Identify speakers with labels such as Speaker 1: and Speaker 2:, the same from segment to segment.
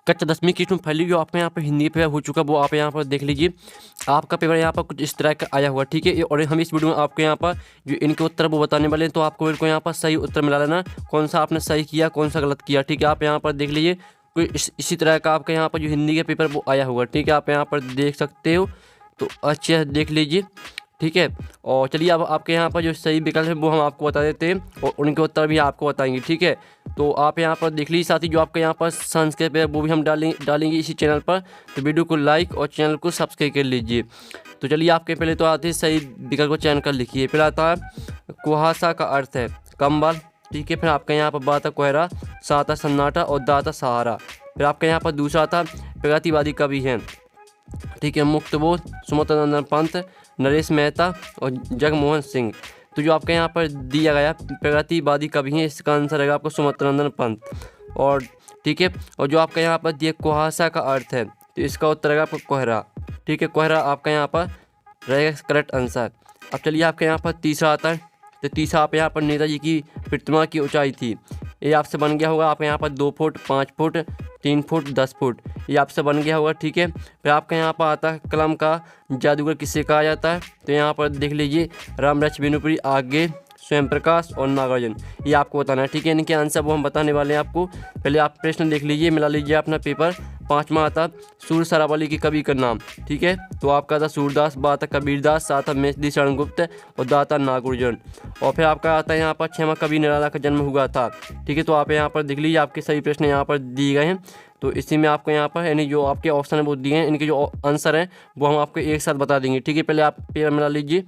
Speaker 1: कक्षा 10वीं की इसमें फैली जो आपके यहाँ पर हिंदी पेपर हो चुका वो आप यहाँ पर देख लीजिए। आपका पेपर यहाँ पर कुछ इस तरह का आया हुआ, ठीक है। और हम इस वीडियो में आपके यहाँ पर जो इनके उत्तर वो बताने वाले हैं, तो आपको इनको यहाँ पर सही उत्तर मिला लेना, कौन सा आपने सही किया कौन सा गलत किया, ठीक है। आप यहाँ पर देख लीजिए कोई इसी तरह का आपके यहाँ पर जो हिंदी के पेपर वो आया हुआ, ठीक है। आप यहाँ पर देख सकते हो, तो अच्छे से देख लीजिए, ठीक है। और चलिए अब आपके यहाँ पर जो सही विकल्प है वो हम आपको बता देते हैं और उनके उत्तर भी आपको बताएंगे, ठीक है। तो आप यहाँ पर देख लीजिए। साथ ही जो आपके यहाँ पर संस्कृत है वो भी हम डालेंगे इसी चैनल पर, तो वीडियो को लाइक और चैनल को सब्सक्राइब कर लीजिए। तो चलिए आपके पहले तो आते हैं सही विकल्प को चयन कर लिखिए। पहला आता है कुहासा का अर्थ है कंबल, ठीक है। फिर आपके यहाँ पर बात है कोहरा, साता सन्नाटा और दाता सहारा। फिर आपके यहाँ पर दूसरा आता प्रगतिवादी कवि हैं, ठीक है, मुक्तबोध, सुमतानंद पंत, नरेश मेहता और जगमोहन सिंह। तो जो आपके यहाँ पर दिया गया प्रगतिवादी कवि हैं, इसका आंसर रहेगा आपको सुमतानंद पंत। और ठीक है, और जो आपका यहाँ पर दिया कुहासा का अर्थ है, तो इसका उत्तर रहेगा आपको कोहरा, ठीक है। कोहरा आपका यहाँ पर रहेगा करेक्ट आंसर। अब चलिए आपके यहाँ पर तीसरा आता है, तो तीसरा आप यहाँ पर नेताजी की प्रतिमा की ऊंचाई थी, ये आपसे बन गया होगा आप यहाँ पर 2 फुट, 5 फुट, 3 फुट, 10 फुट, ये आपसे बन गया होगा, ठीक है। फिर आपके यहाँ पर आता है कलम का जादूगर किसे कहा जाता है, तो यहाँ पर देख लीजिए रामरक्ष बिनुपुरी, आगे स्वयं प्रकाश और नागार्जुन, ये आपको बताना है, ठीक है। इनके आंसर वो हम बताने वाले हैं आपको। पहले आप प्रश्न देख लीजिए, मिला लीजिए अपना पेपर। 5वां आता सूर सरावली के कवि का नाम, ठीक है। तो आपका था सूरदास, बात कबीरदास, साथ मेहदी शरण गुप्त और दाता नागार्जुन। और फिर आपका आता है यहाँ पर 6वां कवि निराला का जन्म हुआ था, ठीक है। तो आप यहाँ पर देख लीजिए आपके सही प्रश्न यहाँ पर दिए गए हैं। तो इसी में आपको यहाँ पर यानी जो आपके ऑप्शन है वो दिए हैं, इनके जो आंसर हैं वो हम आपको एक साथ बता देंगे, ठीक है। पहले आप पेपर मिला लीजिए।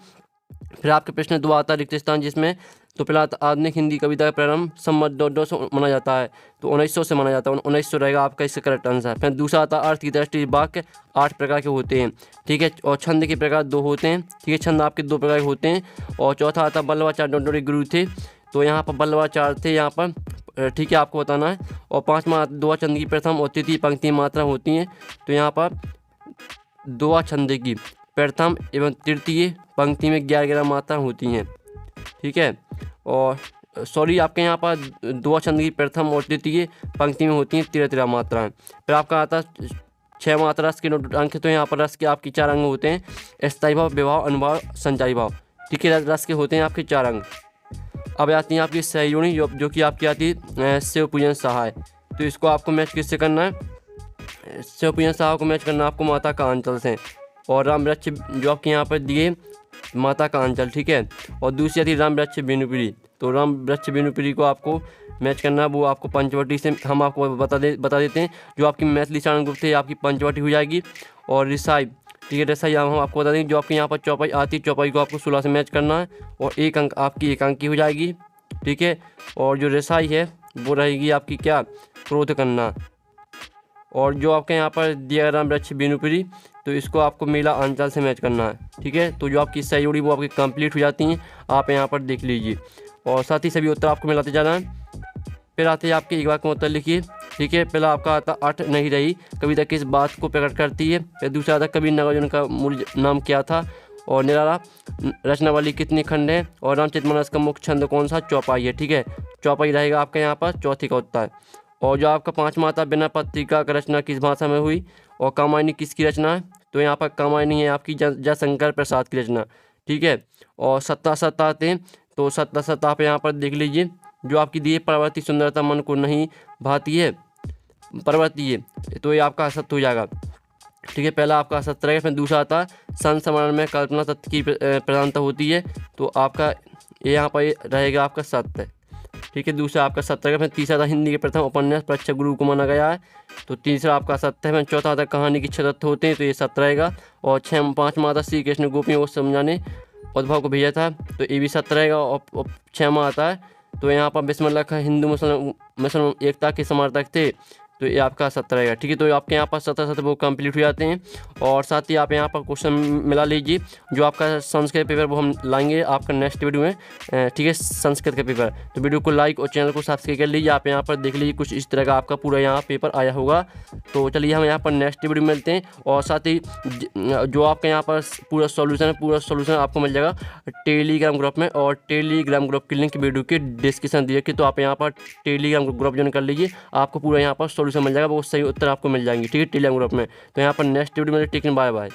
Speaker 1: फिर आपके प्रश्न 2 आता है रिक्त स्थान, जिसमें तो पहला आधुनिक हिंदी कविता का प्रारंभ संवत 200 माना जाता है, तो 1900 से माना जाता है, 1900 रहेगा आपका इसका करेक्ट आंसर। फिर दूसरा आता है अर्थ की दृष्टि वाक्य 8 प्रकार के होते हैं, ठीक है। और छंद के प्रकार 2 होते हैं, ठीक है, छंद आपके 2 प्रकार के होते हैं। और चौथा आता वल्लभाचार्य गुरु थे, तो यहाँ पर वल्लभाचार्य थे यहाँ पर, ठीक है, आपको बताना है। और 5वां दोहा छंद की प्रथम और तृतीय पंक्ति मात्रा होती हैं, तो यहाँ पर दोहा छंद की प्रथम एवं तृतीय पंक्ति में 11-11 मात्रा होती हैं, ठीक है। और सॉरी आपके यहाँ पर दोहा छंद की प्रथम और तृतीय पंक्ति में होती हैं 13-13 मात्राएं। फिर आपका आता 6वां आता रस के अंक, तो यहाँ पर रस के आपके 4 अंग होते हैं, स्थायी भाव, विभाव, अनुभाव, संचारी भाव, ठीक है। रस के होते हैं आपके 4 अंग। अब आती है आपकी सहयोगी जो कि आपकी आती है शिव पूजन सहाय, तो इसको आपको मैच किससे करना है, शिव पूजन सहाय को मैच करना आपको माता का अंचल से। और रामवृक्ष जो आपके यहाँ पर दिए माता का अंचल, ठीक है। और दूसरी आती रामवृक्ष बिनुपुरी, तो रामवृक्ष बिनुपुरी को आपको मैच करना है, वो आपको पंचवटी से हम आपको बता देते हैं। जो आपकी मैथिली शरण गुप्त है आपकी पंचवटी हो जाएगी। और रिसाई, ठीक है, रिसाई हम आपको बता देंगे। जो आपके यहाँ पर चौपाई आती है, चौपाई को आपको 16 से मैच करना है और 1 अंक आपकी एकांकी हो जाएगी, ठीक है। और जो रिसाई है वो रहेगी आपकी क्या, क्रोध करना। और जो आपके यहाँ पर दिया रामवृक्ष बिनुपुरी, तो इसको आपको मेला अंचल से मैच करना है, ठीक है। तो जो आपकी सही जोड़ी वो आपकी कंप्लीट हो जाती हैं, आप यहाँ पर देख लीजिए। और साथ ही सभी उत्तर आपको मिलाते जाना है। फिर आते हैं आपके एक वाक्य में उत्तर लिखिए, ठीक है। पहला आपका आता 8 नहीं रही कविता किस बात को प्रकट करती है। फिर दूसरा आता कवि नागार्जुन का मूल नाम क्या था। और निराला रचनावली कितने खंड हैं। और रामचरितमानस का मुख्य छंद कौन सा, चौपाई है, ठीक है। चौपाई रहेगा आपका यहाँ पर चौथी का उत्तर। और जो आपका 5वां आता बिना पत्रिका का रचना किस भाषा में हुई। और कामायनी किसकी रचना है, तो यहाँ पर कामायनी है आपकी जयशंकर प्रसाद की रचना, ठीक है। और सत्ता आते हैं, तो सत्ता आप यहाँ पर देख लीजिए। जो आपकी दिए प्रवृत्ति सुंदरता मन को नहीं भाती है, प्रवृत्ति है, तो ये आपका असत्य हो जाएगा, ठीक है। पहला आपका असत्य रहेगा। फिर दूसरा आता संस्मरण में कल्पना तत्व की प्रधानता होती है, तो आपका ये यहाँ पर रहेगा आपका सत्य, ठीक है। दूसरा आपका सत्य रहेगा। फिर तीसरा था हिंदी के प्रथम उपन्यास परीक्षा गुरु को माना गया है, तो तीसरा आपका सत्य है। फिर चौथा था कहानी के 6 तत्व होते हैं, तो ये सत्य रहेगा। और 5वां था श्री कृष्ण गोपियों को समझाने उद्धव को भेजा था, तो ये भी सत्य रहेगा। और 6वां आता है, तो यहाँ पर बिस्मिल्लाह खां हिंदू मुस्लिम एकता के समर्थक थे, तो ये आपका 70 रहेगा। ठीक है, तो आपके यहाँ पर 70 वो कंप्लीट हो जाते हैं। और साथ ही आप यहाँ पर क्वेश्चन मिला लीजिए। जो आपका संस्कृत पेपर वो हम लाएंगे आपका नेक्स्ट वीडियो में, ठीक है, संस्कृत का पेपर। तो वीडियो को लाइक और चैनल को सब्सक्राइब कर लीजिए। आप यहाँ पर देख लीजिए कुछ इस तरह का आपका पूरा यहाँ पेपर आया होगा। तो चलिए हम यहाँ पर नेक्स्ट वीडियो में मिलते हैं। और साथ ही जो आपका यहाँ पर पूरा सॉल्यूशन आपको मिल जाएगा टेलीग्राम ग्रुप में। और टेलीग्राम ग्रुप की लिंक वीडियो के डिस्क्रिप्शन दिए कि तो आप यहाँ पर टेलीग्राम ग्रुप ज्वाइन कर लीजिए। आपको पूरा यहाँ पर सॉल्यूशन मिल जाएगा, वो सही उत्तर आपको मिल जाएंगे। ठीक है, टेलीग्राम ग्रुप में। तो यहाँ पर नेक्स्ट वीडियो में टेकिंग बाय बाय।